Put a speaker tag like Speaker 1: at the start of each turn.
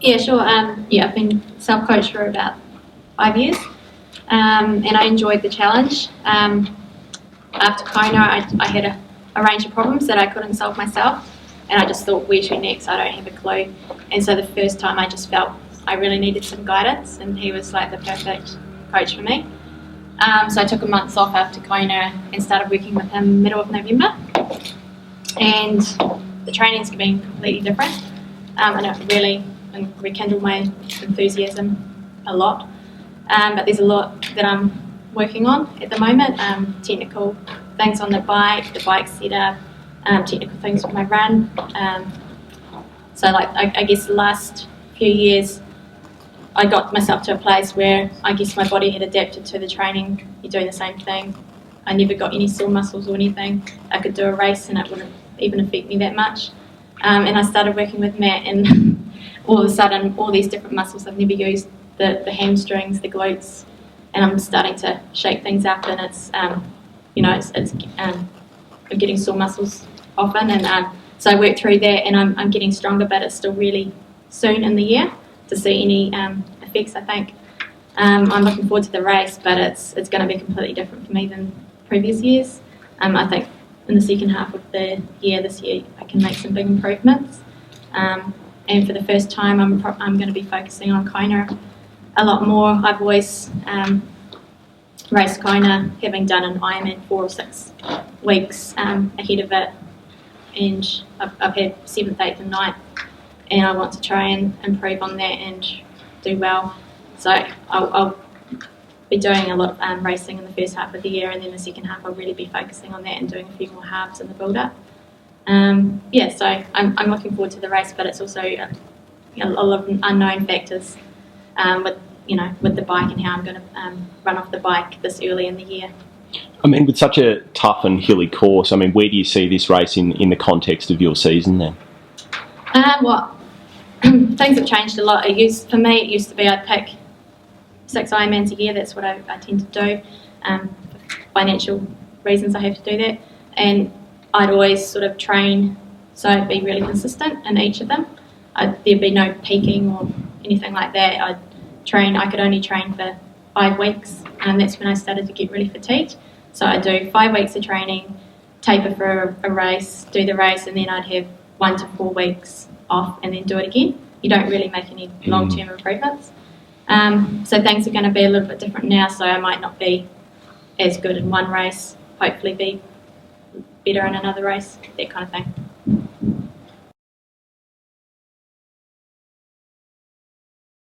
Speaker 1: Yeah, sure. I've been self-coached for about 5 years, and I enjoyed the challenge. After Kona, I had a range of problems that I couldn't solve myself, and I just thought, where to next? I don't have a clue. And so the first time I just felt I really needed some guidance, and he was like the perfect coach for me. So I took a month off after Kona and started working with him middle of November. And the training's been completely different, and it really rekindled my enthusiasm a lot. But there's a lot that I'm working on at the moment. Technical things on the bike setup, technical things for my run. So I guess the last few years I got myself to a place where I guess my body had adapted to the training. You're doing the same thing. I never got any sore muscles or anything. I could do a race and it wouldn't even affect me that much. And I started working with Matt, and all of a sudden all these different muscles I've never used, the hamstrings, the glutes, and I'm starting to shake things up, and it's I'm getting sore muscles often, and so I work through that, and I'm getting stronger, but it's still really soon in the year to see any effects, I think. I'm looking forward to the race, but it's going to be completely different for me than previous years. I think in the second half of the year this year I can make some big improvements, and for the first time I'm going to be focusing on Kona a lot more. I've always raced Kona, having done an Ironman 4 or 6 weeks ahead of it, and I've had 7th, 8th and 9th, and I want to try and improve on that and do well. So I'll be doing a lot of racing in the first half of the year, and then the second half I'll really be focusing on that and doing a few more halves in the build-up. So I'm looking forward to the race, but it's also a lot of unknown factors with the bike and how I'm going to run off the bike this early in the year.
Speaker 2: I mean, with such a tough and hilly course, I mean, where do you see this race in the context of your season then?
Speaker 1: Things have changed a lot. For me, it used to be I'd pick 6 Ironmans a year. That's what I tend to do. For financial reasons, I have to do that. And I'd always sort of train, so I'd be really consistent in each of them. There'd be no peaking or anything like that. I could only train for 5 weeks, and that's when I started to get really fatigued. So I'd do 5 weeks of training, taper for a race, do the race, and then I'd have 1 to 4 weeks off and then do it again. You don't really make any long-term improvements. So things are going to be a little bit different now, so I might not be as good in one race, hopefully be better in another race, that kind of thing.